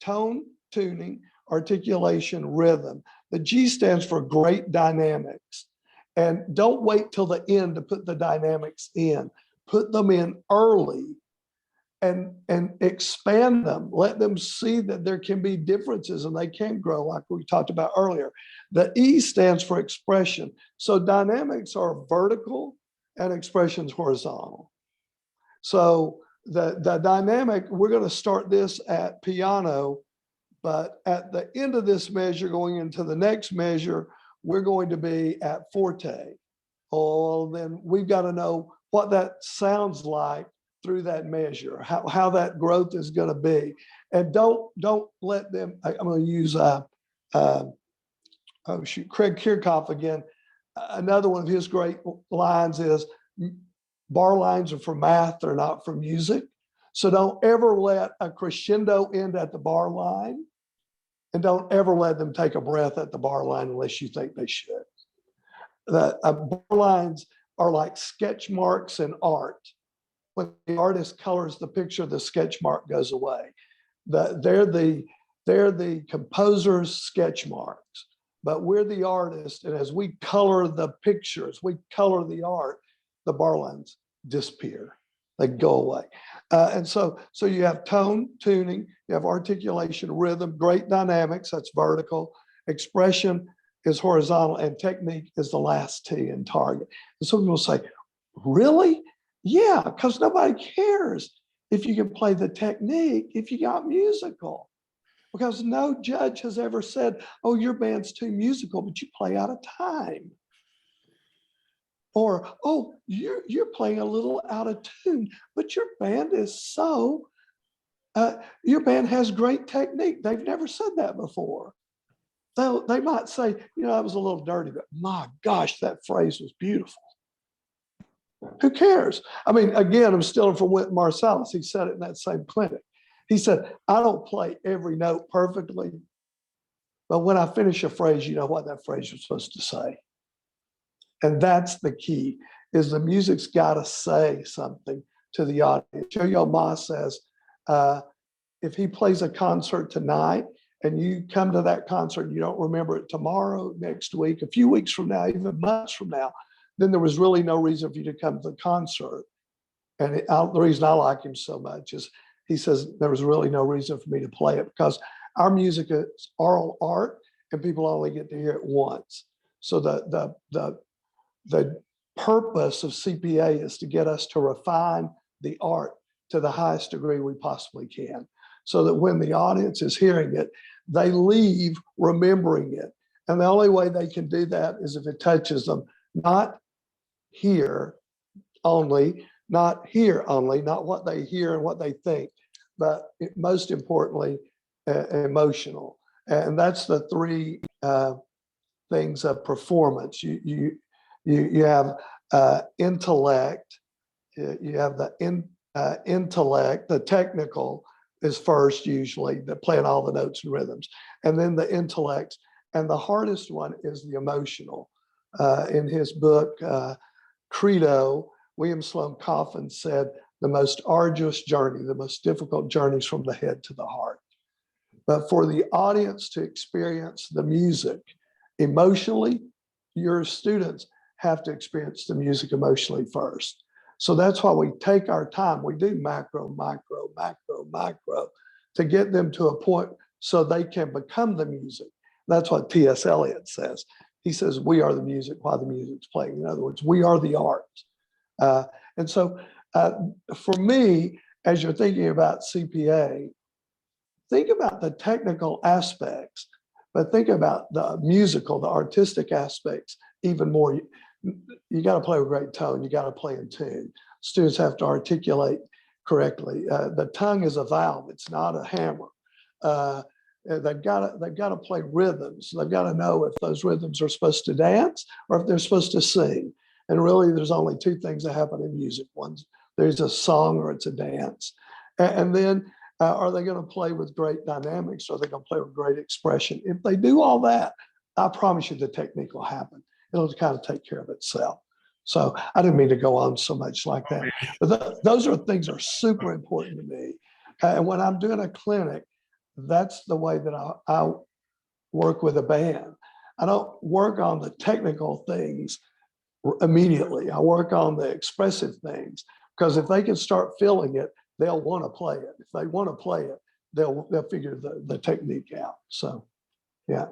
Tone, tuning, articulation, rhythm. The G stands for great dynamics. And don't wait till the end to put the dynamics in. Put them in early and expand them. Let them see that there can be differences and they can grow, like we talked about earlier. The E stands for expression. So dynamics are vertical and expressions horizontal. So the dynamic, we're going to start this at piano, but at the end of this measure, going into the next measure, we're going to be at forte. Oh, then we've got to know what that sounds like through that measure, how that growth is going to be. And don't let them, I'm going to use, Craig Kirchhoff again. Another one of his great lines is, bar lines are for math, they're not for music. So don't ever let a crescendo end at the bar line, and don't ever let them take a breath at the bar line unless you think they should. The bar lines are like sketch marks in art. When the artist colors the picture, the sketch mark goes away. They're the composer's sketch marks, but we're the artist. And as we color the pictures, we color the art, the bar lines disappear. They go away. And so you have tone, tuning, you have articulation, rhythm, great dynamics, that's vertical, expression is horizontal, and technique is the last T in target. And some people say, really? Yeah, because nobody cares if you can play the technique, if you got musical. Because no judge has ever said, oh, your band's too musical, but you play out of time. Or, oh, you're playing a little out of tune, but your band is so, your band has great technique. They've never said that before. They might say, you know, that was a little dirty, but my gosh, that phrase was beautiful. Who cares? I mean, again, I'm stealing from Wynton Marsalis. He said it in that same clinic. He said, I don't play every note perfectly, but when I finish a phrase, you know what that phrase was supposed to say. And that's the key, is the music's got to say something to the audience. Yo-Yo Ma says, if he plays a concert tonight and you come to that concert and you don't remember it tomorrow, next week, a few weeks from now, even months from now, then there was really no reason for you to come to the concert. And the reason I like him so much is he says there was really no reason for me to play it, because our music is oral art and people only get to hear it once. So the purpose of CPA is to get us to refine the art to the highest degree we possibly can, so that when the audience is hearing it, they leave remembering it. And the only way they can do that is if it touches them, not here only, not what they hear and what they think, but most importantly, emotional. And that's the three things of performance. You have intellect, you have the intellect, the technical is first usually, the playing all the notes and rhythms, and then the intellect, and the hardest one is the emotional. In his book, Credo, William Sloane Coffin said, the most arduous journey, the most difficult journeys from the head to the heart. But for the audience to experience the music emotionally, your students have to experience the music emotionally first. So that's why we take our time. We do macro, micro, macro, micro to get them to a point so they can become the music. That's what T.S. Eliot says. He says, we are the music while the music's playing. In other words, we are the art. And so for me, as you're thinking about CPA, think about the technical aspects, but think about the musical, the artistic aspects even more. You got to play with great tone. You got to play in tune. Students have to articulate correctly. The tongue is a valve. It's not a hammer. They've got to play rhythms. They've got to know if those rhythms are supposed to dance or if they're supposed to sing. And really, there's only two things that happen in music. One's there's a song or it's a dance. And then are they going to play with great dynamics? Or are they going to play with great expression? If they do all that, I promise you the technique will happen. It'll kind of take care of itself. So I didn't mean to go on so much like that. But those are things that are super important to me. And when I'm doing a clinic, that's the way that I work with a band. I don't work on the technical things immediately. I work on the expressive things, because if they can start feeling it, they'll want to play it. If they want to play it, they'll figure the technique out. So, yeah,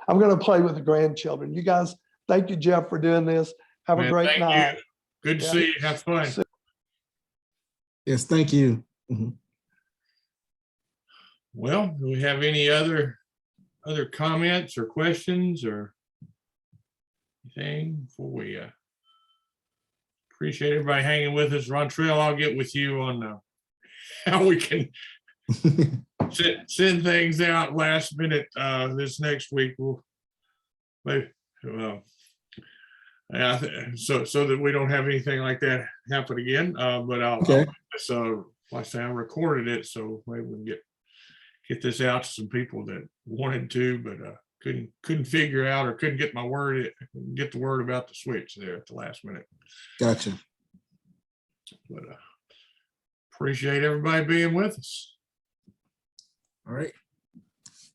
I'm going to play with the grandchildren. You guys, thank you, Jeff, for doing this. Have a great night. Good to see you. Have fun. Yes, thank you. Well, do we have any other comments or questions or anything before we appreciate everybody hanging with us. Rontrell, I'll get with you on how we can send things out last minute this next week. We'll maybe, so that we don't have anything like that happen again. But I'll like I say, I recorded it, so maybe we can get this out to some people that wanted to, but couldn't figure out or couldn't get the word about the switch there at the last minute. Gotcha. But appreciate everybody being with us. All right.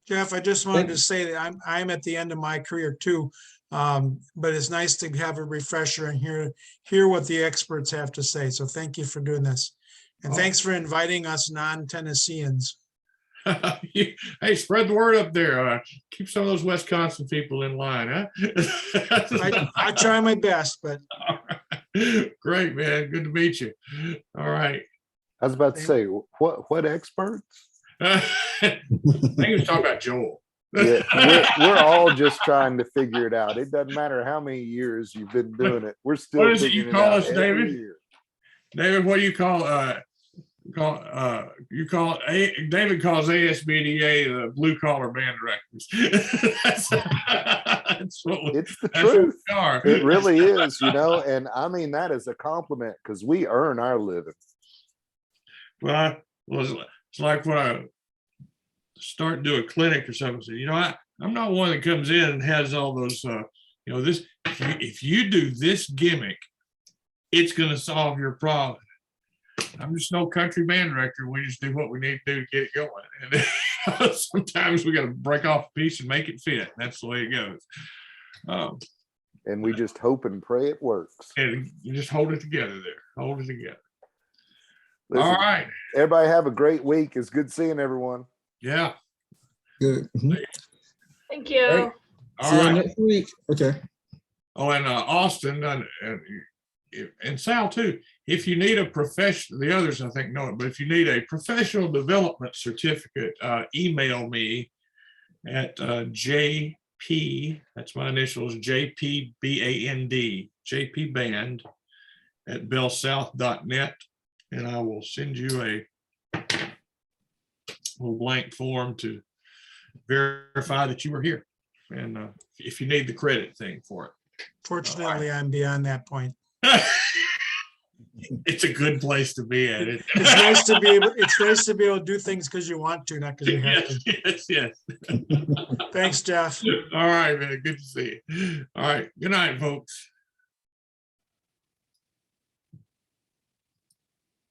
Jeff, I just wanted to say that I'm at the end of my career too, but it's nice to have a refresher and hear what the experts have to say. So thank you for doing this, and thanks for inviting us non-Tennesseans. Hey, spread the word up there. Keep some of those Wisconsin people in line, huh? I try my best, but great, man. Good to meet you. All right. I was about to say, what experts? I think he was talking about Joel. Yeah, we're all just trying to figure it out. It doesn't matter how many years you've been doing it. We're still What is it you figuring it call out us, every David? year. David, what do you call David calls ASBDA the blue collar band directors. That's what It's the that's what truth. we are. It really is, and I mean that is a compliment because we earn our living. Well, it's like when I start do a clinic or something. So, I'm not one that comes in and has all those, this. If you do this gimmick, it's going to solve your problem. I'm just no country band director. We just do what we need to do to get it going. And sometimes we got to break off a piece and make it fit. That's the way it goes. And we just hope and pray it works. And you just hold it together there. Hold it together. Listen, All right. everybody have a great week. It's good seeing everyone. Yeah. Good. Mhm. Thank you. All right. All See you right. next week. Okay. Oh, and Austin and Sal too. If you need a professional, the others I think know it, but if you need a professional development certificate, email me at JP. That's my initials, JPBAND, JPBand at bellsouth.net, and I will send you a little blank form to verify that you were here, and if you need the credit thing for it. Fortunately, I'm beyond that point. It's a good place to be at. It's nice to be able, to do things because you want to, not because you have to. Yes. Thanks, Jeff. All right, man. Good to see you. All right. Good night, folks.